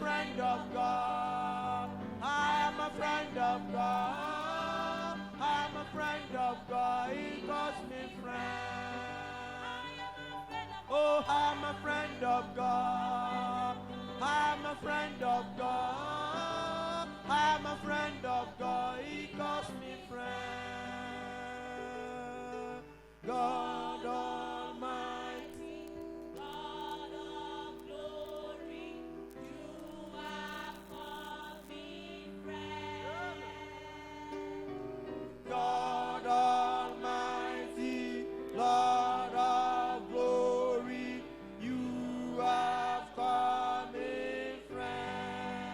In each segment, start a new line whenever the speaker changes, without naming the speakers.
friend of God. I am a friend of God. I am a friend of God. He calls me friend. Oh, I am a friend of God. I am a friend of God. I am a friend of God. He calls me friend. God Almighty, God of glory, you have called me friend. God Almighty, Lord of glory, you have called me friend.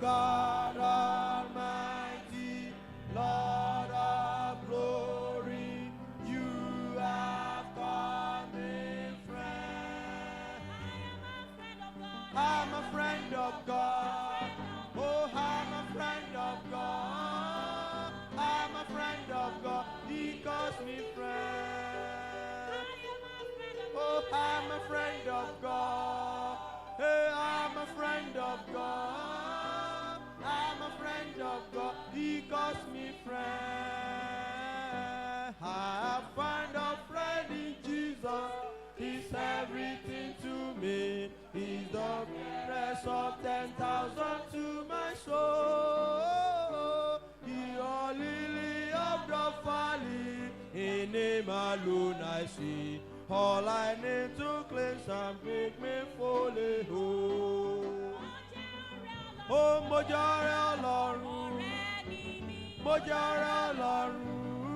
God Almighty, Lord of glory, you have called me friend. I'm a friend of God. Oh, I'm a friend of God. I'm a friend of God. He calls me friend. Oh, I'm a friend of God. Hey, I'm a friend of God. I'm a friend of God. He calls me friend. I have found a friend in Jesus. He's everything to me. He's the rest of 10,000 to my soul. He a lily of the valley. In him alone I see. All I need to cleanse and make me fully whole. Oh, Mojare Olorun, Mojare Olorun,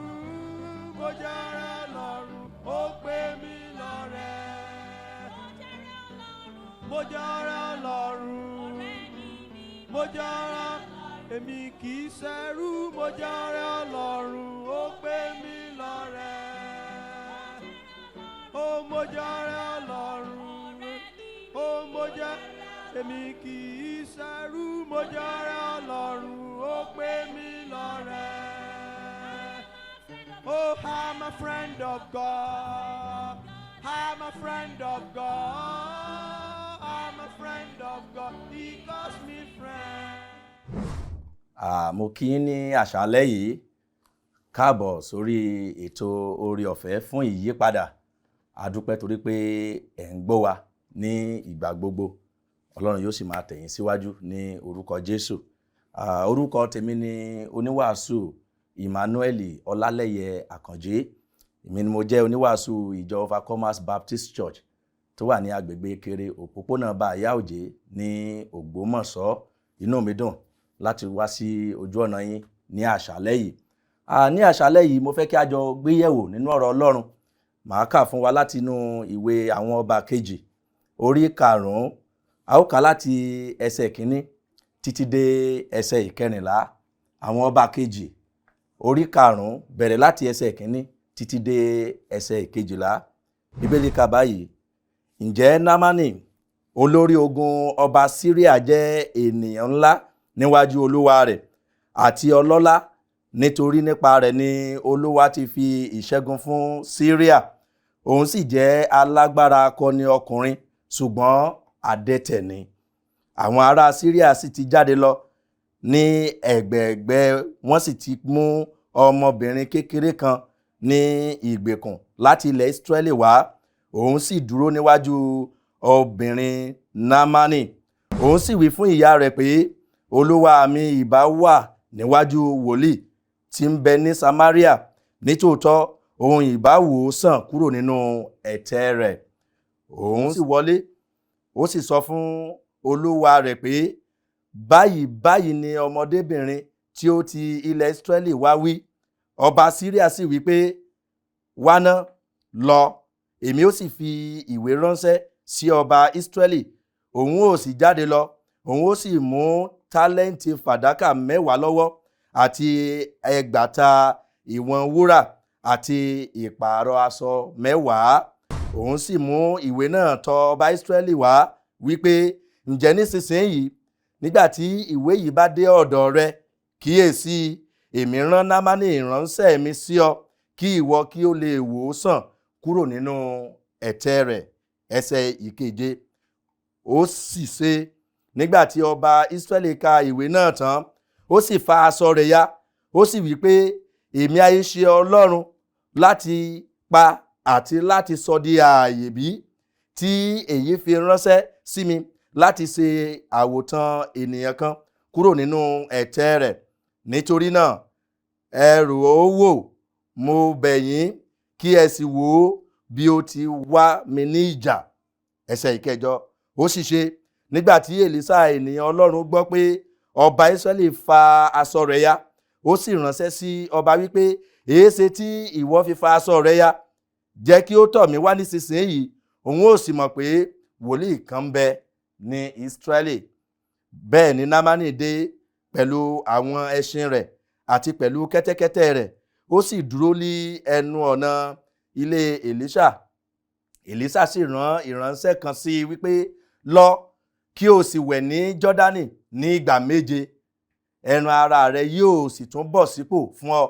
Mojare Olorun, ó pè mí lọ́rẹ. Mojare Olorun, Mojare, èmi kì í ṣẹrú. Mojare Olorun, ó pè mí lọ́rẹ. Oh, Mojare Olorun, oh, Mojare, èmi kì í ṣẹrú. Mojare Olorun, ó pè mí lọ́rẹ. Oh, I'm a friend of God. I'm a friend of God. I'm a friend of God. He calls me friend.
Mo kí yín ní àṣálẹ́ yìí. Káàbọ̀ sórí ètò oore ọ̀fẹ́ fún ìyípadà. A dúpẹ́ torí pé ẹ̀ ń gbọ́ wa ní ìgbà gbogbo. Ọlọ́run yóò sì máa tẹ̀ yín síwájú ní orúkọ Jésù. Orúkọ tèmi ni oníwàásù Emmanuel Ọlálẹ́yẹ Akanji. Èmi ni mo jẹ́ oníwàásù ìjọ Overcomers Baptist Church tó wà ní agbègbè Kéré òpópónà Báyà Òjé ní Ògbómọ̀ṣọ́. Inú mi dùn láti wá sí ojú ọ̀nà yín ní àṣálẹ́ yìí. Ní àṣálẹ́ yìí mo fẹ́ kí a jọ gbéyẹ̀wò nínú ọ̀rọ̀ Ọlọ́run. Màá kà fún wa láti inú ìwé àwọn ọba kejì orí 5. A ó kà láti ẹsẹ̀ 1 títí dé ẹsẹ̀ 14. Àwọn ọba kejì orí 5 bẹ̀rẹ̀ láti ẹsẹ̀ 1 títí dé ẹsẹ̀ 14. Bíbélì kà báyìí. Ǹjẹ́ Námánì olórí ogun ọba Síríà jẹ́ ènìyàn ńlá níwájú Olúwa rẹ̀ àti ọlọ́lá, nítorí nípa rẹ̀ ni Olúwa ti fi ìṣẹ́gun fún Síríà. Òun sì jẹ́ alágbára akọni ọkùnrin, ṣùgbọ́n adẹ́tẹ̀ ni. Àwọn ará Síríà sì ti jáde lọ ní ẹ̀gbẹ̀ẹ̀gbẹ́, wọ́n sì ti mú ọmọbìnrin kékeré kan ní ìgbèkùn láti ilẹ̀ Ísírẹ́lì wá. Òun sì dúró níwájú obìnrin Námánì. Òun sì wí fún ìyá rẹ̀ pé, Olúwa mi ìbá wà níwájú wòlíì tí ń bẹ ní Samaria. Nítòótọ́ òun ìbá wò ó sàn kúrò nínú ẹ̀tẹ̀ rẹ̀. Òun sì wọlé, ó sì sọ fún olúwa rẹ̀ pé, báyìí ni ọmọdébìnrin tí ó ti ilẹ̀ Ísírẹ́lì wá wí. Ọba Síríà sì wí pé, wá ná, lọ, èmi ó sì fi ìwé ránṣẹ́ sí ọba Ísírẹ́lì. Òun ó sì jáde lọ, òun ó sì mú tálẹ́ǹtì fàdákà 10 lọ́wọ́ àti 600 ìwọ̀n wúrà àti ìpààrọ̀ aṣọ 10. Òun sì mú ìwé náà tọ̀ ọba Ísírẹ́lì wá wípé, ǹjẹ́ nísinsìnyí nígbà tí ìwé yìí bá dé ọ̀dọ̀ rẹ, kíyèsí, èmi rán Námánì ìránṣẹ́ mi sí ọ, kí ìwọ kí ó lè wò ó sàn kúrò nínú ẹ̀tẹ̀ rẹ̀. Ẹsẹ̀ 7. ó sì ṣe nígbà tí ọba Ísírẹ́lì ka ìwé náà tán, ó sì fa aṣọ rẹ̀ ya, ó sì wí pé èmi ayé ṣe Ọlọ́run láti pa àti láti sọ di ààyè bí, tí èyí fi ránṣẹ́ sí mi láti ṣe àwòtán ènìyàn kan kúrò nínú ẹ̀tẹ́ rẹ̀. Nítorí náà ẹ rò ó wò, mo bẹ̀ yín, kí ẹ sì wò ó bí ó ti wá mi ní ìjà. Ẹsẹ̀ ìkẹjọ. Ó sì ṣe nígbà tí Èlíṣà ènìyàn Ọlọ́run gbọ́ pé ọba Ísírẹ́lì fa aṣọ rẹ̀ ya, ó sì ránṣẹ́ sí ọba wípé èéṣe tí ìwọ fi fa aṣọ rẹ̀ ya? Jẹ́ kí ó tọ̀ mí wá nísinsìnyí, òun ó sì mọ̀ pé wòlíì kan ń bẹ ní Ísírẹ́lì. Bẹ́ẹ̀ ni Námánì dé pẹ̀lú àwọn ẹṣin rẹ̀ àti pẹ̀lú kẹ́tẹ́kẹ́tẹ́ rẹ̀, ó sì dúró ní ẹnu ọ̀nà ilé Èlíṣà. Èlíṣà sì rán ìránṣẹ́ kan sí i wípé lọ, kí o sì wẹ̀ ní Jọ́dánì ní ìgbà 7, ẹran ara rẹ yóò sì tún bọ̀ sípò fún ọ,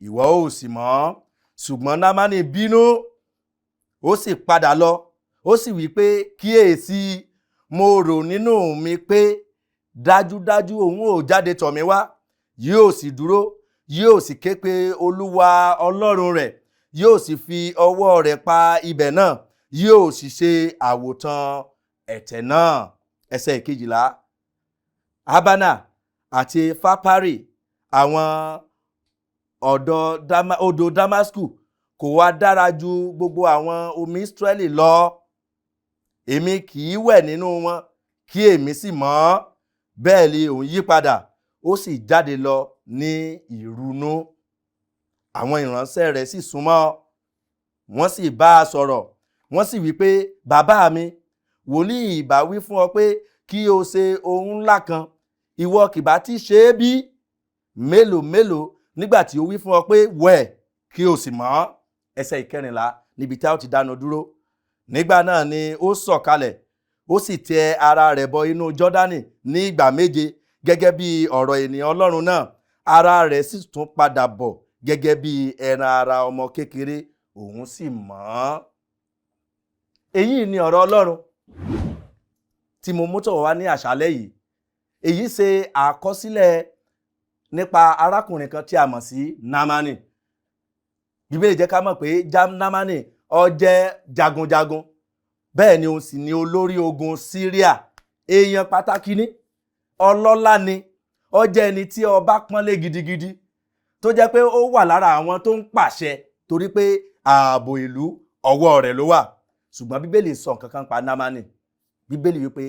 ìwọ ó sì mọ́. Ṣùgbọ́n Námánì bínú, ó sì padà lọ, ó sì wí pé kíyèsí, mo rò nínú mi pé dájúdájú òun ò jáde tọ̀ mí wá, yóò sì dúró, yóò sì ké pe Olúwa Ọlọ́run rẹ̀, yóò sì fi ọwọ́ rẹ̀ pa ibẹ̀ náà, yóò sì ṣe àwòtán ẹ̀tẹ̀ náà. Ẹsẹ̀ 12. Abana àti Fapari, àwọn odò Damasku, kò wá dára ju gbogbo àwọn omi Ísírẹ́lì lọ? Èmi kì í wẹ̀ nínú wọn, kí èmi sì mọ́. Bẹ́ẹ̀ ni òun yí padà, ó sì jáde lọ ní ìrunú. Àwọn ìránṣẹ́ rẹ̀ sì súnmọ́, wọ́n sì bá a sọ̀rọ̀, wọ́n sì wí pé, bàbá mi, wòlíì ìbá wí fún ọ pé kí o ṣe ohun ńlá kan, ìwọ kì bá ti ṣe é bí? Mélòó mélòó nígbà tí ó wí fún ọ pé wẹ̀ kí o sì mọ́. Ẹsẹ̀ 14 níbi tí a ó ti dánu dúró. Nígbà náà ni ó sọ̀kalẹ̀, ó sì tẹ ara rẹ̀ bọ inú Jọ́dánì ní ìgbà 7 gẹ́gẹ́ bí ọ̀rọ̀ ènìyàn Ọlọ́run náà, ara rẹ̀ sì tún padà bọ̀ gẹ́gẹ́ bí ẹran ara ọmọ kékeré, òun sì mọ́. Èyí ni ọ̀rọ̀ Ọlọ́run tí mo mú tọ̀ wá ní àṣálẹ́ yìí. Èyí ṣe àkọsílẹ̀ nípa arákùnrin kan tí a mọ̀ sí Námánì. Bíbélì jẹ́ ká mọ̀ pé Námánì ó jẹ́ jagunjagun, bẹ́ẹ̀ ni òun sì ni olórí ogun Síríà. Èèyàn pàtàkì ni, ọlọ́lá ni, ó jẹ́ ẹni tí ọba pọ́nlé gidigidi, tó jẹ́ pé ó wà lára àwọn tó ń pàṣẹ torí pé ààbò ìlú ọwọ́ rẹ̀ ló wà. Ṣùgbọ́n Bíbélì sọ nǹkan kan pa Námánì. Bíbélì wípé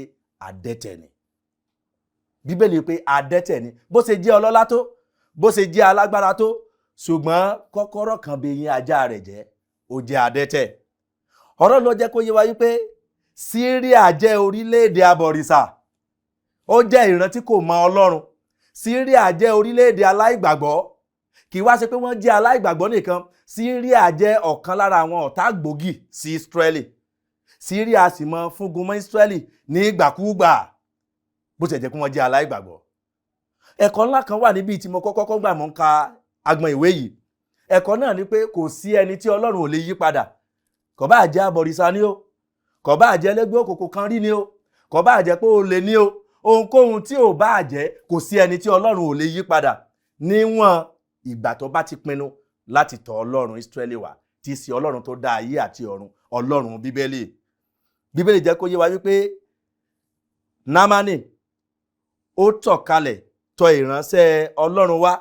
adẹ́tẹ̀ ni. Bíbélì wípé adẹ́tẹ̀ ni. Bó ṣe jẹ́ ọlọ́lá tó, bó ṣe jẹ́ alágbára tó, ṣùgbọ́n kọ́kọ́rọ́ kan bẹ̀yìn ajá rẹ̀ jẹ́, ó jẹ́ adẹ́tẹ̀. Ọ̀rọ̀ ló jẹ́ kó yé wa wípé Síríà jẹ́ orílẹ̀-èdè abọ̀rìṣà. Ó jẹ́ ìran tí kò mọ Ọlọ́run. Síríà jẹ́ orílẹ̀-èdè aláìgbàgbọ́. Kì í wá ṣe pé wọ́n jẹ́ aláìgbàgbọ́ nìkan. Síríà jẹ́ ọ̀kan lára àwọn ọ̀tá gbòógì sí Ísírẹ́lì. Síríà sì mọ fúngun mọ́ Ísírẹ́lì ní ìgbàkúùgbà, bó ṣe jẹ́ pé wọ́n jẹ́ aláìgbàgbọ́. Ẹ̀kọ́ ńlá kan wà níbi tí mo kọ́kọ́ gbà mọ́ ń ka agbọn ìwé yìí. Ẹ̀kọ́ náà ni pé kò sí ẹni tí Ọlọ́run ò lè yí padà. Kò bá jẹ́ abọ̀rìṣà ni o, kò bá jẹ́ ẹlẹ́gbẹ́ òkùnkùn kan rí ni o, kò bá jẹ́ pé olè ni o, ohunkóhun tí ò bá jẹ́, kò sí ẹni tí Ọlọ́run ò lè yí padà níwọ̀n ìgbà tó bá ti pinnu láti tọ̀ Ọlọ́run Ísírẹ́lì wá, tí í ṣe Ọlọ́run tó dá ayé àti ọ̀run, Ọlọ́run Bíbélì. Bíbélì jẹ́ kó yé wa wípé Námánì ó tọ̀ kalẹ̀ tọ̀ ìránṣẹ́ Ọlọ́run wá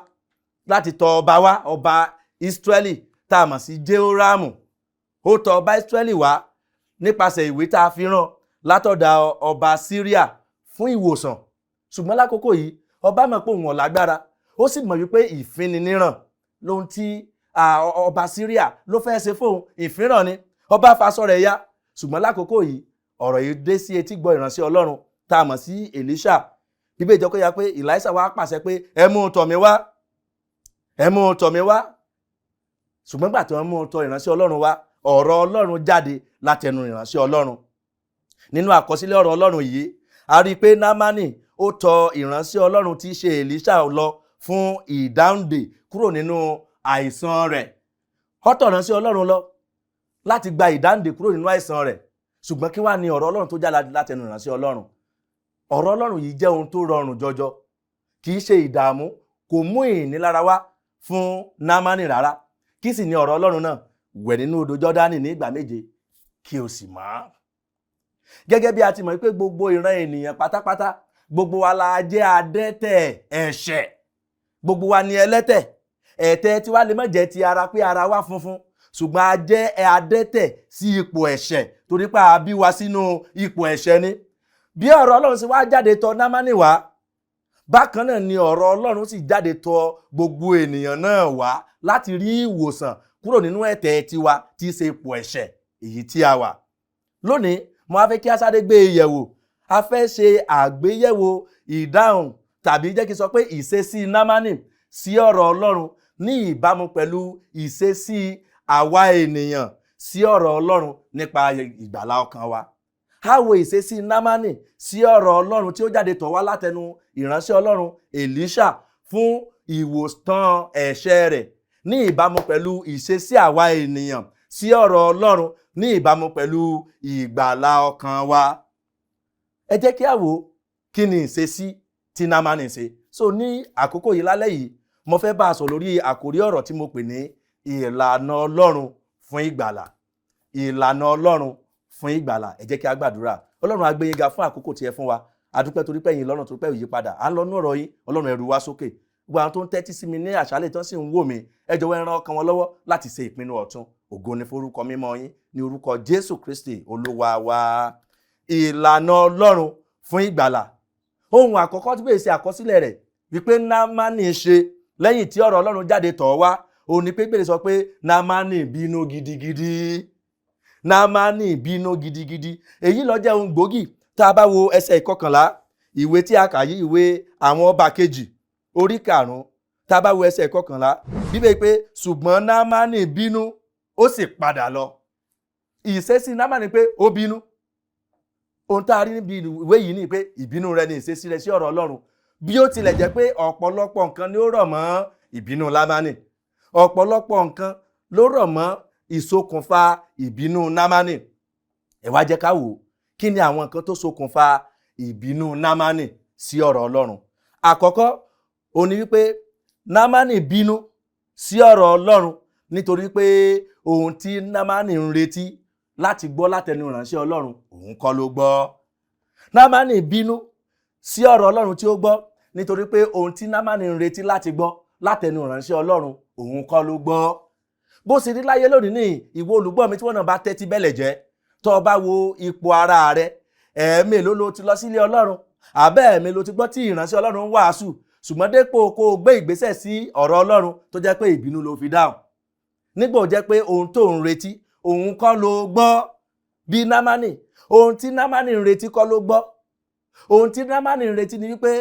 láti tọ̀ ọba wá, ọba Ísírẹ́lì tá a mọ̀ sí Jéhórámù. Ó tọ̀ ọba Ísírẹ́lì wá nípasẹ̀ ìwé tá a fi rán látọ̀dọ̀ ọba Síríà fún ìwòsàn. Ṣùgbọ́n lákòókò yìí ọba mọ̀ pé òun ò lágbára, ó sì mọ̀ wípé ìfinniníràn lóhun tí ọba Síríà ló fẹ́ ṣe fóun, ìfínràn ni. Ọba faṣọ rẹ̀ ya. Ṣùgbọ́n lákòókò yìí ọ̀rọ̀ yìí dé sí etí gbọ́ ìránṣẹ́ Ọlọ́run tá a mọ̀ sí Èlíṣà. Bíbélì jẹ́ kó yá pé Èlíṣà wá pàṣẹ pé ẹ mú un tọ̀ mí wá, ẹ mú un tọ̀ mí wá. Ṣùgbọ́n gbà tí wọ́n mú un tọ̀ ìránṣẹ́ Ọlọ́run wá, ọ̀rọ̀ Ọlọ́run jáde látẹnu ìránṣẹ́ Ọlọ́run. Nínú àkọsílẹ̀ ọ̀rọ̀ Ọlọ́run yìí, a rí i pé Námánì ó tọ̀ ìránṣẹ́ Ọlọ́run tí í ṣe Èlíṣà lọ fún ìdáǹdè kúrò nínú àìsàn rẹ̀. Ó tọ̀ ìránṣẹ́ Ọlọ́run lọ láti gba ìdáǹdè kúrò nínú àìsàn rẹ̀. ṣùgbọ́n kí wá ní ọ̀rọ̀ Ọlọ́run tó jáde látẹnu ìránṣẹ́ Ọlọ́run? Ọ̀rọ̀ Ọlọ́run yìí jẹ́ ohun tó rọrùn jọjọ, kì í ṣe ìdààmú, kò mú ìnilára wá fún Námánì rárá. Kí sì ni ọ̀rọ̀ Ọlọ́run náà? Wẹ̀ nínú odò Jọ́dánì ní ìgbà 7 kí o sì mọ́. Gẹ́gẹ́ bí a ti mọ̀ pé gbogbo ìran ènìyàn pátápátá, gbogbo wa la jẹ́ adẹ́tẹ̀ ẹ̀ṣẹ̀, gbogbo wa ni ẹlẹ́tẹ̀. Ẹ̀tẹ̀ tí wá lè má jẹ́ ti ara pé ara wa funfun, ṣùgbọ́n a jẹ́ adẹ́tẹ̀ sí ipò ẹ̀ṣẹ̀ torí pé a bí wa sínú ipò ẹ̀ṣẹ̀ ni. Bí ọ̀rọ̀ Ọlọ́run sì wá jáde tọ̀ Námánì wá, bákan náà ni ọ̀rọ̀ Ọlọ́run sì jáde tọ̀ gbogbo ènìyàn náà wá láti rí ìwòsàn kúrò nínú ẹ̀tẹ̀ tiwa tí í ṣe ipò ẹ̀ṣẹ̀ èyí tí a wà. Lónìí mo á fẹ́ kí a sáré gbé e yẹ̀wò. A fẹ́ ṣe àgbéyẹ̀wò ìdáhùn tàbí jẹ́ kí n sọ pé ìṣesí Námánì sí ọ̀rọ̀ Ọlọ́run ní ìbámu pẹ̀lú ìṣesí àwa ènìyàn sí ọ̀rọ̀ Ọlọ́run nípa ìgbàlá ọkàn wa. A wo ìṣesí Námánì sí ọ̀rọ̀ Ọlọ́run tí ó jáde tọ̀ wá látẹnu ìránṣẹ́ Ọlọ́run Èlíṣà fún ìwòsàn ẹ̀ṣẹ̀ rẹ̀ ní ìbámu pẹ̀lú ìṣesí àwa ènìyàn sí ọ̀rọ̀ Ọlọ́run ní ìbámu pẹ̀lú ìgbàlá ọkàn wa. Ẹ jẹ́ kí a wò kí ni ìṣesí tí Námánì ṣe. So ní àkókò yìí lálẹ́ yìí, mo fẹ́ bá a sọ lórí àkórí ọ̀rọ̀ tí mo pè ní ìlànà Ọlọ́run fún ìgbàlà. Ìlànà Ọlọ́run fún ìgbàlà. Ẹ jẹ́ kí a gbàdúrà. Ọlọ́run a gbé yín ga fún àkókò tí ẹ fún wa. A dúpẹ́ torí pé ẹ̀yin lọ́rùn torí pé yí padà. À ń lọ nú ọ̀rọ̀ yín, Ọlọ́run ẹ rú wa sókè. Gbogbo àwọn tó ń tẹ́tí sí mi ní àṣálẹ́ tán sì ń wò mí, ẹ jọ̀wọ́ ẹ ràn ọkàn wọn lọ́wọ́ láti ṣe ìpinnu ọ̀tun. Ògo ni forúkọ mímọ́ yín ní orúkọ Jésù Kristi Olúwa wa. Ìlànà Ọlọ́run fún ìgbàlà. Ohun àkọ́kọ́ tí bẹ́ẹ̀ ṣe àkọsílẹ̀ rẹ̀ wípé Námánì ṣe lẹ́yìn tí ọ̀rọ̀ Ọlọ́run jáde tọ̀ wá, ó ní pé Bíbélì sọ pé Námánì bínú gidigidi. Námánì bínú gidigidi. Èyí ló jẹ́ ohun gbòógì tá a bá wo ẹsẹ̀ 11 ìwé tí a kà yìí, ìwé àwọn ọba kejì orí 5, tá a bá wo ẹsẹ̀ 11, Bíbélì pé ṣùgbọ́n Námánì bínú ó sì padà lọ. Ìṣesí Námánì pé ó bínú. Ohun tá a rí níbi ìwé yìí ni pé ìbínú rẹ̀ ni ìṣesí rẹ̀ sí ọ̀rọ̀ Ọlọ́run. Bí ó tilẹ̀ jẹ́ pé ọ̀pọ̀lọpọ̀ nǹkan ni ó rọ̀ mọ́ ìbínú Námánì. Ọ̀pọ̀lọpọ̀ nǹkan ló rọ̀ mọ́ ìṣokùnfà ìbínú Námánì. Ẹ wá jẹ́ ká wò kí ni àwọn nǹkan tó ṣokùnfà ìbínú Námánì sí ọ̀rọ̀ Ọlọ́run. Àkọ́kọ́, ó ní wípé Námánì bínú sí ọ̀rọ̀ Ọlọ́run nítorí pé ohun tí Námánì ń retí láti gbọ́ látẹnu ìránṣẹ́ Ọlọ́run òun kọ́ ló gbọ́. Námánì bínú sí ọ̀rọ̀ Ọlọ́run tí ó gbọ́ nítorí pé ohun tí Námánì ń retí láti gbọ́ látẹnu ìránṣẹ́ Ọlọ́run òun kọ́ ló gbọ́. Bó sì rí láyé lónìí ní ìwọ olùgbọ́ mi tí wọ́n náà bá tẹ́tí bẹ́lẹ̀ jẹ́, tó o bá wo ipò ara rẹ, ẹ̀ẹ̀mélòó ló ti lọ sílé Ọlọ́run, àbẹ́ ẹ̀ẹ̀mélòó ti gbọ́ tí ìránṣẹ́ Ọlọ́run ń wàásù, ṣùgbọ́n dépò kó o gbé ìgbésẹ̀ sí ọ̀rọ̀ Ọlọ́run tó jẹ́ pé ìbínú ló fi dáhùn. Nígbà ó jẹ́ pé ohun tó ń retí òun kọ́ ló gbọ́. Bí Námánì, ohun tí Námánì ń retí kọ́ ló gbọ́. Ohun tí Námánì ń retí ni wípé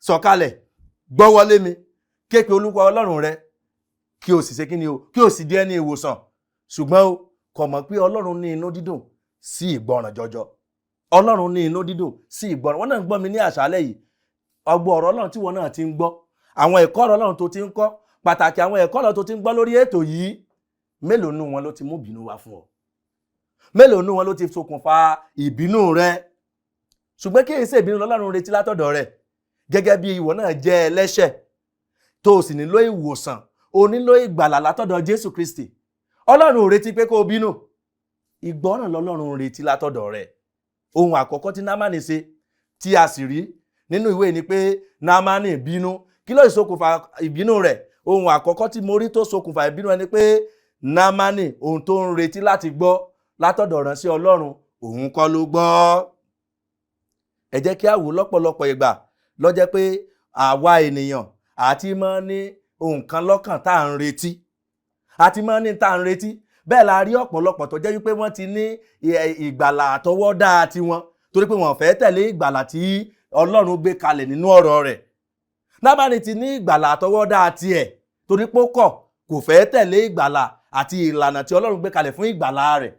sọ̀kalẹ̀, gbọ́wọ́lé mi, ké pe Olúwa Ọlọ́run rẹ, kí o sì ṣe kíni o, kí o sì di ẹni ìwòsàn. Ṣùgbọ́n o kò mọ̀ pé Ọlọ́run ní inú dídùn sí ìgbọràn jọjọ. Ọlọ́run ní inú dídùn sí ìgbọràn. Wọ́n náà ń gbọ́ mi ní àṣálẹ́ yìí. Ọgbọ́ ọ̀rọ̀ Ọlọ́run tí wọ́n náà ti ń gbọ́, àwọn ẹ̀kọ́ ọ̀rọ̀ Ọlọ́run tó ti ń kọ́, pàtàkì àwọn ẹ̀kọ́ Ọlọ́run tó ti ń gbọ́ lórí ètò yìí, mélòó nínú wọn ló ti mú ìbínú wá fún ọ? Mélòó nínú wọn ló ti ṣokùnfà ìbínú rẹ? Ṣùgbọ́n kí èsì ìbínú Ọlọ́run retí látọ̀dọ̀ rẹ. Gẹ́gẹ́ bí ìwọ náà jẹ́ ẹlẹ́ṣẹ̀ tó o sì nílò ìwòsàn, o nílò ìgbàlà látọ̀dọ̀ Jésù Kristi. Ọlọ́run ò retí pé kó o bínú. Ìgbọràn lọ́lọ́run retí látọ̀dọ̀ rẹ. Ohun àkọ́kọ́ tí Námánì ṣe tí a sì rí nínú ìwé ni pé Námánì bínú. Kí ló ṣokùnfà ìbínú rẹ̀? Ohun àkọ́kọ́ tí mo rí tó ṣokùnfà ìbínú rẹ̀ ni pé Námánì ohun tó ń retí láti gbọ́ látọ̀dọ̀ ìránṣẹ́ Ọlọ́run òun kọ́ ló gbọ́. Ẹ jẹ́ kí a wò lọ́pọ̀lọpọ̀ ìgbà ló jẹ́ pé àwa ènìyàn àti máa ní ohun kan lọ́kàn tá à ń retí. Àti máa ní tá à ń retí. Bẹ́ẹ̀ la rí ọ̀pọ̀lọpọ̀ tó jẹ́ wípé wọ́n ti ní ìgbàlà àtọwọ́dá tiwọn torí pé wọ́n fẹ́ tẹ̀lé ìgbàlà tí Ọlọ́run gbé kalẹ̀ nínú ọ̀rọ̀ rẹ̀. Námánì ti ní ìgbàlà àtọwọ́dá tiẹ̀ torí pé ó kò fẹ́ tẹ̀lé ìgbàlà àti ìlànà tí Ọlọ́run gbé kalẹ̀ fún ìgbàlà rẹ̀.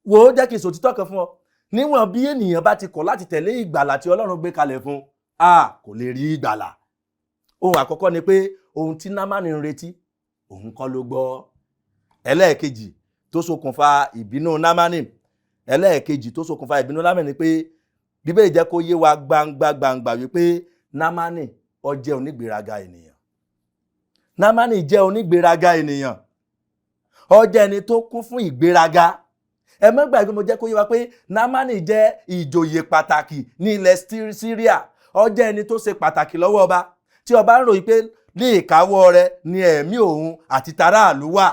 Wò ó jẹ́ kí n sòtítọ́ kan fún ọ. Níwọ̀n bí ènìyàn bá ti kọ̀ láti tẹ̀lé ìgbàlà tí Ọlọ́run gbé kalẹ̀ fún, kò lè rí ìgbàlà. Ohun àkọ́kọ́ ni pé ohun tí Námánì ń retí òun kọ́ ló gbọ́. Ẹlẹ́ẹ̀kejì tó ṣokùnfà ìbínú Námánì, ẹlẹ́ẹ̀kejì tó ṣokùnfà ìbínú Námánì ni pé Bíbélì jẹ́ kó yé wa gbangba wípé Námánì ó jẹ́ onígbéraga ènìyàn. Námánì jẹ́ onígbéraga ènìyàn. Ó jẹ́ ẹni tó kún fún ìgbéraga. Ẹ má gbàgbé, mo jẹ́ kó yé wa pé Námánì jẹ́ ìjòyè pàtàkì ní ilẹ̀ Síríà. Ó jẹ́ ẹni tó ṣe pàtàkì lọ́wọ́ ọba, tí ọba ń ròyìn pé ní ìkáwọ́ rẹ̀ ni ẹ̀mí òun àti taráàlú wà.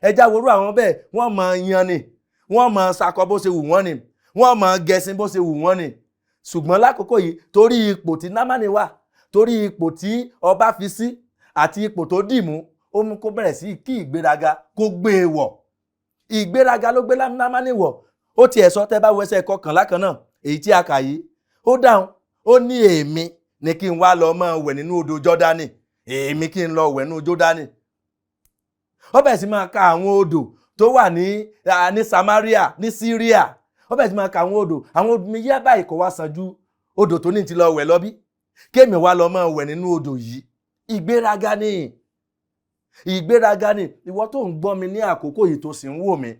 Ẹjá worú àwọn bẹ́ẹ̀, wọ́n mọ yan ni, wọ́n mọ sakọ bó ṣe wù wọ́n ni, wọ́n mọ gẹṣin bó ṣe wù wọ́n ni. Ṣùgbọ́n lákòókò yìí, torí ipò tí Námánì wà, torí ipò tí ọba fi sí àti ipò tó dì mú, ó mú kó bẹ̀rẹ̀ sí kí ìgbéraga kó gbé e wọ̀. Ìgbéraga ló gbé Námánì wọ̀. Ó tiẹ̀ sọ, tẹ́ bá wo ẹsẹ̀ 11 kan náà, èyí tí a kà yìí, ó dáhùn, ó ní èmi ni kí n wá lọ máa wẹ̀ nínú odò Jọ́dánì, èmi kí n lọ wẹ̀ nínú Jọ́dánì. Ó bẹ̀rẹ̀ sí máa ka àwọn odò tó wà ní Samaria, ní Syria. Ó bẹ̀rẹ̀ sí máa ka àwọn odò mi yẹ́ báyìí kò wá sàn ju odò tó ní ti lọ wẹ̀ lọ bí. Kémi wá lọ máa wẹ̀ nínú odò yìí. Ìgbéraga ni. Ìgbéraga ni. Ìwọ tó ń gbọ́ mi ní àkókò yìí tó sì ń wò mí.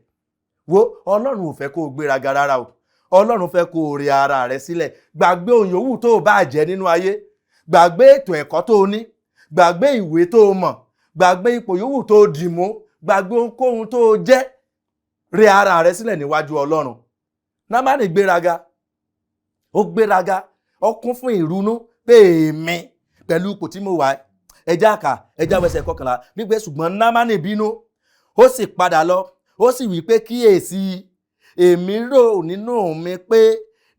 Wo, Ọlọ́run ò fẹ́ kó o gbéraga rárá o. Ọlọ́run fẹ́ kó o rẹ ara rẹ sílẹ̀. Gbàgbé ohun yòówù tó o bá jẹ́ nínú ayé. Gbàgbé ètò ẹ̀kọ́ tó o ní. Gbàgbé ìwé tó o mọ̀. Gbàgbé ipò yòówù tó o dì mú. Gbàgbé ohunkóhun tó o jẹ́. Rẹ ara rẹ sílẹ̀ níwájú Ọlọ́run. Námánì gbéraga. Ó gbéraga. Ó kún fún ìrunú pé èmi pẹ̀lú ipò tí mo wà. Ẹjá wẹsẹ̀ 11. Wípé ṣùgbọ́n Námánì bínú. Ó sì padà lọ. Ó sì wí pé kíyèsí, èmi rò nínú mi pé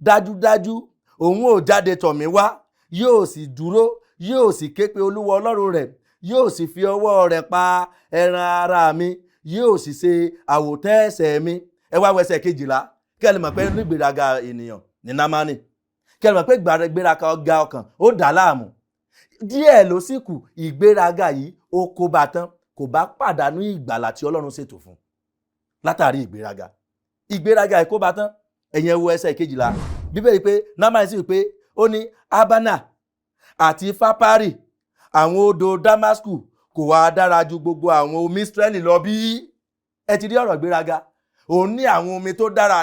dájúdájú òun ò jáde tọ̀ mí wá, yóò sì dúró, yóò sì ké pe Olúwa Ọlọ́run rẹ̀, yóò sì fi ọwọ́ rẹ̀ pa ẹran ara mi, yóò sì ṣe àwòtẹ́ ẹ̀ṣẹ̀ mi. Ẹ wá wẹsẹ̀ 12. Kí ẹ lè mọ̀ pé onígbéraga ènìyàn ní Námánì. Kí ẹ lè mọ̀ pé ìgbéraga ọ̀gá ọkàn ó dà láàmú. Díẹ̀ ló sì kù, ìgbéraga yìí ó kó bá tán, kò bá pàdánù ìgbàlà tí Ọlọ́run ṣètò fún látàrí ìgbéraga. Ìgbéraga yìí kó bá tán. Ẹ̀yin ẹ wo ẹsẹ̀ 12. Bíbélì pé Námánì sì wí pé ó ní Abana àti Fapari, àwọn odò Damasku kò wá dára ju gbogbo àwọn omi Israẹli lọ bí? Ẹ ti rí ọ̀rọ̀ ìgbéraga. Òun ní àwọn omi tó dára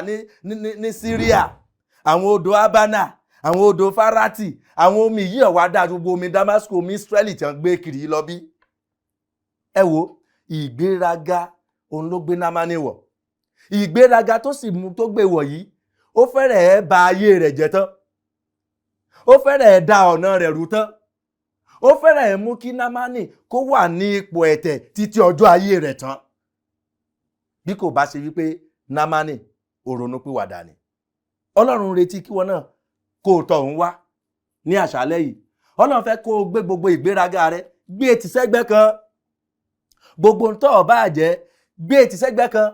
ní Syria, àwọn odò Abana, àwọn odò Farati, àwọn omi yìí ó wá dára ju gbogbo omi Damasku, omi Israẹli tí wọ́n gbé kiri lọ bí? Ẹ wo, ìgbéraga òun ló gbé Námánì wọ̀. Ìgbéraga tó sì mú tó gbé wọ̀ yìí, ó fẹ́rẹ̀ẹ́ ba ayé rẹ̀ jẹ́ tán. Ó fẹ́rẹ̀ẹ́ da ọ̀nà rẹ̀ rú tán. Ó fẹ́rẹ̀ẹ́ mú kí Námánì kó wà ní ipò ẹ̀tẹ̀ títí ọjọ́ ayé rẹ̀ tán. Bí kò bá ṣe wípé Námánì ó ronúpìwàdà ni. Ọlọ́run retí kí wọn náà kó o tọ̀ ń wá ní àṣálẹ́ yìí. Ọlọ́run fẹ́ kó o gbé gbogbo ìgbéraga rẹ, gbé etí sẹ́gbẹ́ kan. Gbogbo ń tọ́ ọ bá jẹ́, gbé etí sẹ́gbẹ́ kan.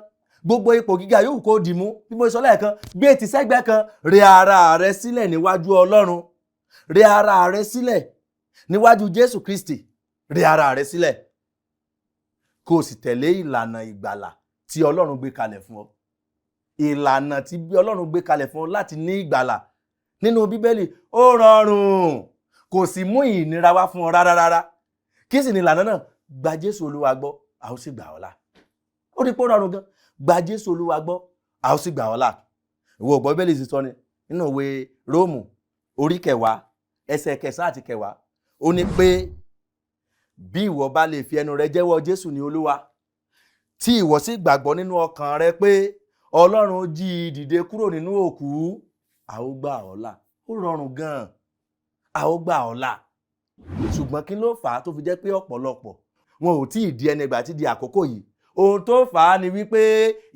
Gbogbo ipò gíga yòówù kó dì mú, bí mo sọ lẹ́ẹ̀kan, gbé etí sẹ́gbẹ́ kan. Rẹ ara rẹ sílẹ̀ níwájú Ọlọ́run. Rẹ ara rẹ sílẹ̀ níwájú Jésù Kristi. Rẹ ara rẹ sílẹ̀. Kó o sì tẹ̀lé ìlànà ìgbàlà tí Ọlọ́run gbé kalẹ̀ fún ọ. Ìlànà tí Ọlọ́run gbé kalẹ̀ fún ọ láti ní ìgbàlà nínú Bíbélì ó rọrùn, kò sì mú ìnira wá fún ọ rárá. Kí sì ni ìlànà náà? Gba Jésù Olúwa gbọ́, a ó sì gbà ọ́ là. Ó rí pé ó rọrùn gan. Gba Jésù Olúwa gbọ́, a ó sì gbà ọ́ là. Ìwọ ò gbọ́ Bíbélì sì sọ ni nínú ìwé Róòmù orí 10 ẹsẹ̀ 9 àti 10. Ó ní pé bí ìwọ bá lè fi ẹnu rẹ jẹ́wọ́ Jésù ní Olúwa, tí ìwọ sì gbàgbọ́ nínú ọkàn rẹ pé Ọlọ́run jí i dìde kúrò nínú òkú, a ó gbà ọ́ là. Ó rọrùn gan. A ó gbà ọ́ là. Ṣùgbọ́n kí ló fà á tó fi jẹ́ pé ọ̀pọ̀lọpọ̀ wọn ò tí ì di ẹni ìgbà tí di àkókò yìí? Ohun tó fà á ni wípé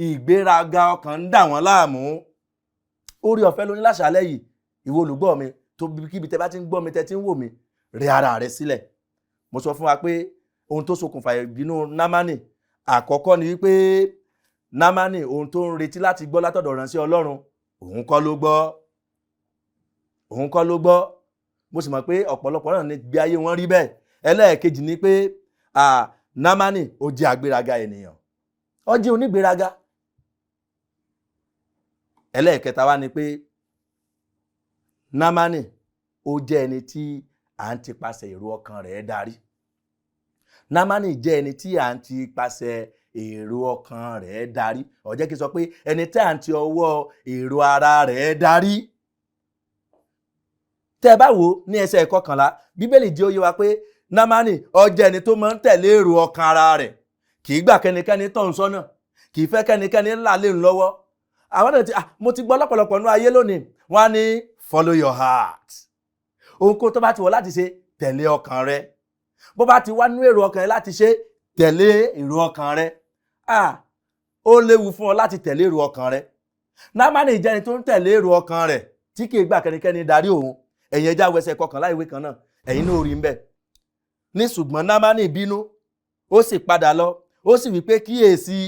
ìgbéraga ọkàn ń dà wọ́n láàmú. Orí ọ̀fẹ́ ló ní láṣálẹ́ yìí, ìwọ olùgbọ́ mi, tó kíbi tẹ́ bá ti ń gbọ́ mi, tẹ́ ti ń wò mí, rẹ ara rẹ sílẹ̀. Mo sọ fún wa pé ohun tó ṣokùnfà ìbínú Námánì àkọ́kọ́ ni wípé Námánì ohun tó ń retí láti gbọ́ látọ̀dọ̀ ìránṣẹ́ Ọlọ́run, òun kọ́ ló gbọ́. Òun kọ́ ló gbọ́. Mo sì mọ̀ pé ọ̀pọ̀lọpọ̀ náà ní bí ayé wọn rí bẹ́ẹ̀. Ẹlẹ́ẹ̀kejì ni pé Námánì ó jẹ́ agbéraga ènìyàn. Ó jẹ́ onígbéraga. Ẹlẹ́ẹ̀kẹta wá ni pé Námánì ó jẹ́ ẹni tí à ń tipasẹ̀ èrò ọkàn rẹ̀ darí. Námánì jẹ́ ẹni tí à ń tipasẹ̀ èrò ọkàn rẹ̀ darí. Ó jẹ́ kí n sọ pé ẹni tí à ń ti ọwọ́ èrò ara rẹ̀ darí. Tẹ́ ẹ bá wò ní ẹsẹ̀ 11, Bíbélì jẹ́ ó yé wa pé Námánì ó jẹ́ ẹni tó máa ń tẹ̀lé èrò ọkàn ara rẹ̀, kì í gbà kẹ́nikẹ́ni tọ́ ń sọ́nà, kì í fẹ́ kẹ́nikẹ́ni ńlá lé ń lọ́wọ́. Àwọn náà mo ti gbọ́ lọ́pọ̀lọpọ̀ nínú ayé lónìí, wọ́n á ní follow your heart. Ohunkóhun tó bá ti wọ̀ láti ṣe, tẹ̀lé ọkàn rẹ. Bó bá ti wá nínú èrò ọkàn rẹ láti ṣe, tẹ̀lé èrò ọkàn rẹ. Ó léwu fún ọ láti tẹ̀lé èrò ọkàn rẹ. Námánì jẹ́ ẹni tó ń tẹ̀lé èrò ọkàn rẹ̀ tí kì í gbà kẹ́nikẹ́ni darí òun. Ẹ̀yin ẹja wo ẹsẹ̀ 11 ìwé kan náà, ẹ̀yin náà rí ń bẹ̀. Ní ṣùgbọ́n Námánì bínú, ó sì padà lọ, ó sì wí pé kíyèsí,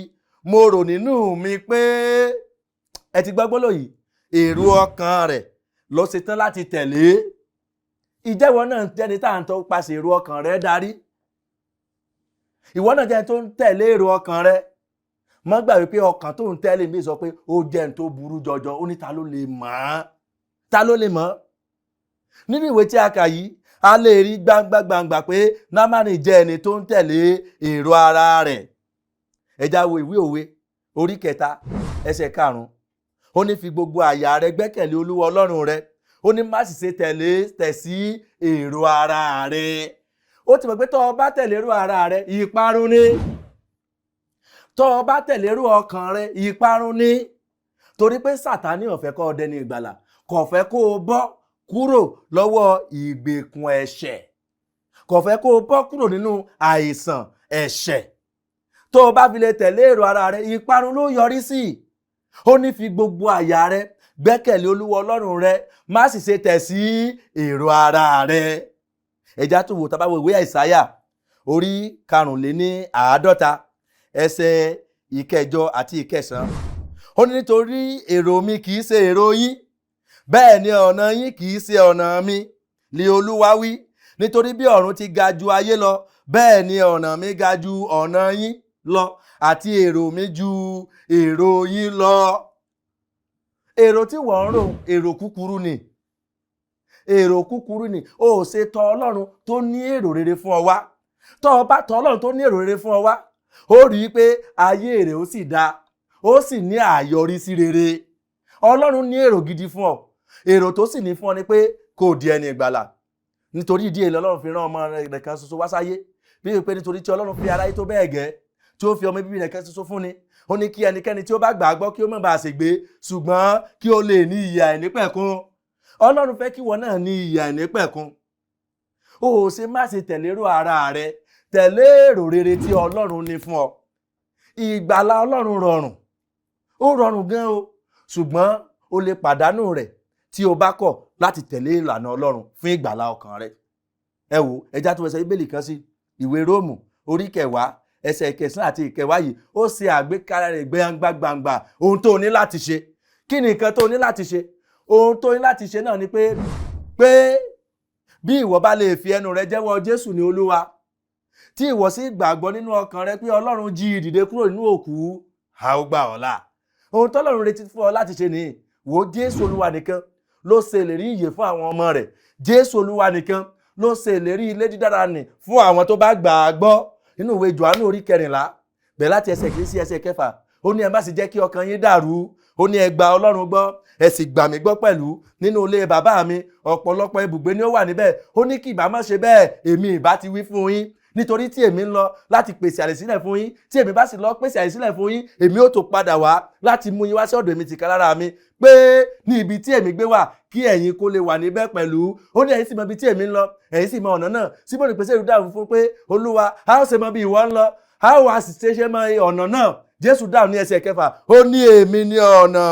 mo rò nínú mi pé, ẹ ti gbọ́ gbólóhùn yìí, èrò ọkàn rẹ̀ ló ṣetán láti tẹ̀lé. Ìjẹ́wọ́ náà jẹ́ni tá à ń tọ́ pasẹ̀ èrò ọkàn rẹ̀ darí. Ìwọ náà jẹ́ni tó ń tẹ̀lé èrò ọkàn rẹ̀. Má gbàgbé pé ọkàn tó ń tẹ̀lé mi sọ pé ó jẹ́ ẹni tó burú jọjọ, ó ní ta ló lè mọ̀? Ta ló lè mọ̀? Nínú ìwé tí a kà yìí, a lè rí gbangba pé Námánì jẹ́ ẹni tó ń tẹ̀lé èrò ara rẹ̀. Ẹ já wo ìwé Òwe orí 3 ẹsẹ̀ 5. Ó ní fi gbogbo àyà rẹ gbẹ́kẹ̀lé Olúwa Ọlọ́run rẹ. Ó ní má sì ṣe tẹ̀ sí èrò ara rẹ. Ó ti mọ̀ pé tó o bá tẹ̀lé èrò ara rẹ, ìparun ni. Tó o bá tẹ̀lé èrò ọkàn rẹ, ìparun ni. Torí pé Sátánì ò fẹ́ kó o dẹni ìgbàlà, kò fẹ́ kó o bọ́ kúrò lọ́wọ́ ìgbèkùn ẹ̀ṣẹ̀, kò fẹ́ kó o bọ́ kúrò nínú àìsàn ẹ̀ṣẹ̀. Tó o bá fi lè tẹ̀lé èrò ara rẹ, ìparun ló yọrí sí. Ó ní fi gbogbo àyà rẹ gbẹ́kẹ̀lé Olúwa Ọlọ́run rẹ, má sì ṣe tẹ̀ sí èrò ara rẹ. Ẹja tó wò tá bá wo ìwé Àìsáyà orí 45 ẹsẹ̀ 8 àti 9. Ó ní nítorí èrò mi kì í ṣe èrò yín, bẹ́ẹ̀ ni ọ̀nà yín kì í ṣe ọ̀nà mi, ni Olúwa wí. Nítorí bí ọ̀run ti ga ju ayé lọ, bẹ́ẹ̀ ni ọ̀nà mi ga ju ọ̀nà yín lọ, àti èrò mi ju èrò yín lọ. Èrò tí wọ́n ń rò, èrò kúkúrú ni. Èrò kúkúrú ni. O ò ṣe tọ̀ Ọlọ́run tó ní èrò rere fún ọ wá. Tó o bá tọ̀ Ọlọ́run tó ní èrò rere fún ọ wá, ó rí i pé ayé rẹ̀ ó sì dáa, ó sì ní àyọrísí rere. Ọlọ́run ní èrò gidi fún ọ. Èrò tó sì ní fún ọ ni pé kó di ẹni ìgbàlà. Nítorí ìdí èyí Ọlọ́run fi rán ọmọ rẹ̀ kan ṣoṣo wá sáyé. Bí pé nítorí tí Ọlọ́run fi aráyé tó bẹ́ẹ̀ gẹ́, tí ó fi ọmọ bíbí rẹ̀ kan ṣoṣo fún ni. Ó ní kí ẹnikẹ́ni tí ó bá gbàgbọ́ kí ó má baà ṣègbé, ṣùgbọ́n kí ó lè ní ìyè àìnípẹ̀kun. Ọlọ́run fẹ́ kí ìwọ náà ní ìyè àìnípẹ̀kun. O ò ṣe má ṣe tẹ̀lé èrò ara rẹ, tẹ̀lé èrò rere tí Ọlọ́run ní fún ọ. Ìgbàlà Ọlọ́run rọrùn. Ó rọrùn gan o, ṣùgbọ́n o lè pàdánù rẹ̀ tí o bá kọ̀ láti tẹ̀lé ìlànà Ọlọ́run fún ìgbàlà ọkàn rẹ. Ẹ wò, ẹja tó ẹsẹ̀ Bíbélì kan sí ìwé Róòmù orí 10 ẹsẹ̀ 9 àti 10 yìí, ó ṣe àgbékalẹ̀ rẹ̀ gbangba ohun tó ní láti ṣe. Kí ni nǹkan tó ní láti ṣe? Ohun tó ní láti ṣe náà ni pé bí ìwọ bá lè fi ẹnu rẹ jẹ́wọ́ Jésù ní Olúwa, tí ìwọ sì gbàgbọ́ nínú ọkàn rẹ pé Ọlọ́run jí i dìde kúrò nínú òkú, a ó gbà ọ́ là. Ohun tọ́lọ́run retí fún ọ láti ṣe nìyí. Wò, Jésù Olúwa nìkan ló ṣe ìlérí ìyè fún àwọn ọmọ rẹ̀. Jésù Olúwa nìkan ló ṣe ìlérí ilé dídára nì fún àwọn tó bá gbà á gbọ́. Nínú ìwé Jòhánù orí 14 bẹ̀rẹ̀ láti ẹsẹ̀ 1 sí ẹsẹ̀ 6, ó ní ẹ má sì jẹ́ kí ọkàn yín dàrú. Ó ní ẹ gba Ọlọ́run gbọ́, ẹ sì gbà mí gbọ́ pẹ̀lú. Nínú ilé bàbá mi ọ̀pọ̀lọpọ̀ ibùgbé ni ó wà níbẹ̀. Ó ní kí ìbá má ṣe bẹ́ẹ̀, èmi ìbá ti wí fún yín. Nítorí tí èmi ń lọ láti pèsè àyè sílẹ̀ fún yín, tí èmi bá sì lọ pèsè àyè sílẹ̀ fún yín, èmi ó tó padà wá láti mú yín wá sí ọ̀dọ̀ èmi tìkálára mi, pé ní ibi tí èmi gbé wà kí ẹ̀yin kó lè wà níbẹ̀ pẹ̀lú. Ó ní ẹ̀yin sì mọ ibi tí èmi ń lọ, ẹ̀yin sì mọ ọ̀nà náà. Símónì Pétérù dáhùn fún pé, Olúwa, a ó ṣe mọ bí ìwọ ń lọ, a ó wá sì ṣe mọ ọ̀nà náà. Jésù dáhùn ní ẹsẹ̀ 6, ó ní èmi ní ọ̀nà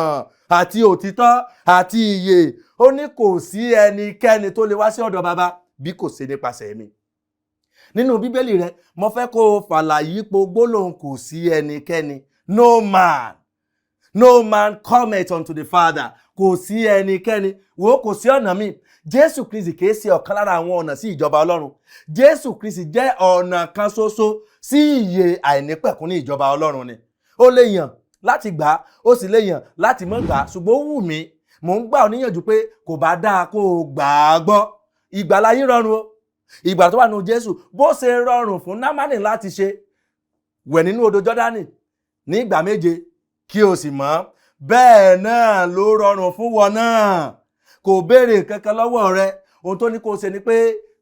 àti òtítọ́ àti ìyè. Ó ní kò sí ẹnikẹ́ni tó lè wá sí ọ̀dọ̀ Baba bí kò ṣe nípasẹ̀ mi. Nínú Bíbélì rẹ, mo fẹ́ kó o fàlàyé po gbólóhùn kò sí ẹnikẹ́ni. No man cometh unto the Father. Kò sí ẹnikẹ́ni. Wò, kò sí ọ̀nà míì. Jésù Kristi kìí ṣe ọ̀kan lára àwọn ọ̀nà sí ìjọba Ọlọ́run. Jésù Kristi jẹ́ ọ̀nà kan ṣoṣo sí ìyè àìnípẹ̀kun ní ìjọba Ọlọ́run ni. Ó lè yàn láti gbà á, ó sì lè yàn láti má gbà á, ṣùgbọ́n ó wù mí, mò ń gbà ọ́ níyànjú pé kò bá dáa kó o gbà á gbọ́. Ìgbàlà yín rọrùn o. Ìgbà tó wà nínú Jésù, bó ṣe rọrùn fún Námánì láti ṣe, wẹ̀ nínú odò Jọ́dánì ní ìgbà 7 kí o sì mọ́. Bẹ́ẹ̀ náà ló rọrùn fún wọn náà. Kò béèrè kankan lọ́wọ́ rẹ. Ohun tó ní kó ṣe ni pé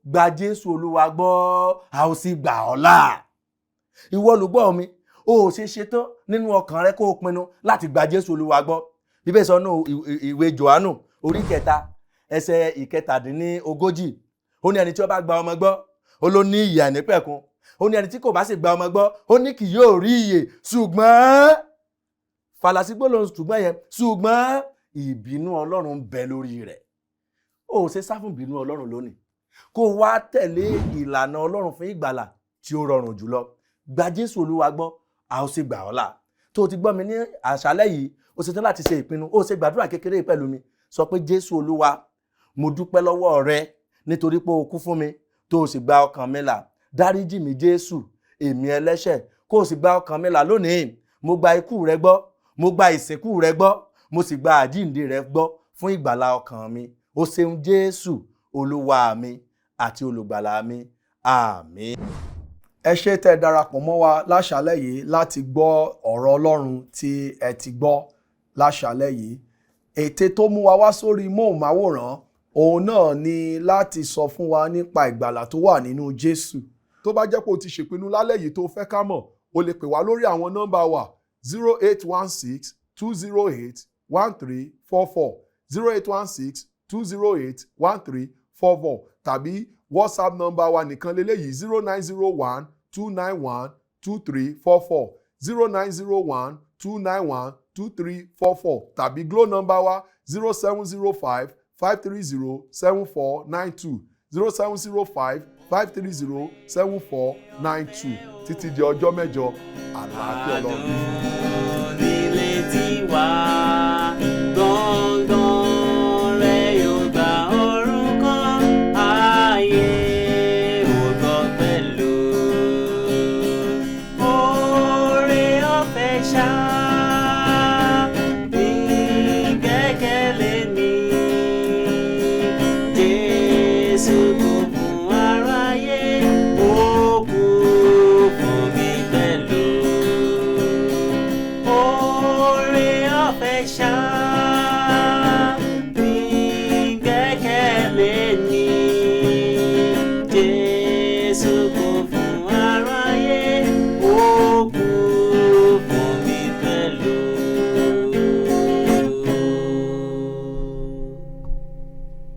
gba Jésù Olúwa gbọ́, a ó sì gbà ọ́ là. Ìwọ olùgbọ́ mi, o ò ṣe ṣetán nínú ọkàn rẹ kó o pinnu láti gba Jésù Olúwa gbọ́. Bíbélì sọ nínú ìwé Jòhánù orí 3 ẹsẹ̀ 37. Ó ní ẹni tí ó bá gba ọmọ gbọ́, ó ló ní ìyè àìnípẹ̀kun. Ó ní ẹni tí kò bá sì gba ọmọ gbọ́, ó ní kì yóò rí ìyè. Ṣùgbọ́n fàlàsí gbólóhùn ṣùgbọ́n yẹn, ṣùgbọ́n ìbínú Ọlọ́run ń bẹ lórí rẹ̀. O ò ṣe sá fún ìbínú Ọlọ́run lónìí. Kó wá tẹ̀lé ìlànà Ọlọ́run fún ìgbàlà tí ó rọrùn jùlọ. Gba Jésù Olúwa gbọ́, a ó sì gbà ọ́ là. Tó o ti gbọ́ mi ní àṣálẹ́ yìí, o ṣetán láti ṣe ìpinnu, o ṣe gbàdúrà kékeré pẹ̀lú mi. Sọ pé Jésù Olúwa, mo dúpẹ́ lọ́wọ́ rẹ nítorí pé o kú fún mi, tó o sì gba ọkàn mi là. Dáríjì mi Jésù, èmi ẹlẹ́ṣẹ̀, kó o sì gba ọkàn mi là lónìí. Mo gba ikú rẹ gbọ́, mo gba ìsìnkú rẹ gbọ́, mo sì gba àjíǹde rẹ gbọ́ fún ìgbàlà ọkàn mi. O ṣeun Jésù, Olúwa mi àti olùgbàlà mi. Àmín.
Ẹ ṣé tẹ́ darapọ̀ mọ́ wa láṣálẹ́ yìí láti gbọ́ ọ̀rọ̀ Ọlọ́run tí ẹ ti gbọ́ láṣálẹ́ yìí. Ète tó mú wa wá sórí móhùnmáwòrán òun náà ni láti sọ fún wa nípa ìgbàlà tó wà nínú Jésù.
Tó bá jẹ́ pé o ti ṣèpinnu lálẹ́ yìí tó fẹ́ ká mọ̀, o lè pè wá lórí àwọn nọ́mbà wa 0816 208 1344 0816 208 1344 tàbí WhatsApp nọ́mbà wa nìkan lélẹ́yìí 0901 291 2344 0901 291 2344 tàbí Glo nọ́mbà wa 0705 530 7492 0705 530 7492 títí di ọjọ́ mẹ́jọ àlàáfíà Ọlọ́run.
Nílé tiwa gbọ̀ngàn rẹ̀ yóò gba orúkọ ayé ògbọ́ pẹ̀lú oore ọ̀fẹ́ ṣá ní gbẹ́kẹ̀lé mi. Jésù kò fún aráyé, ó kú fún mi pẹ̀lú. Oore ọ̀fẹ́ ṣá ní gbẹ́kẹ̀lé mi. Jésù kò fún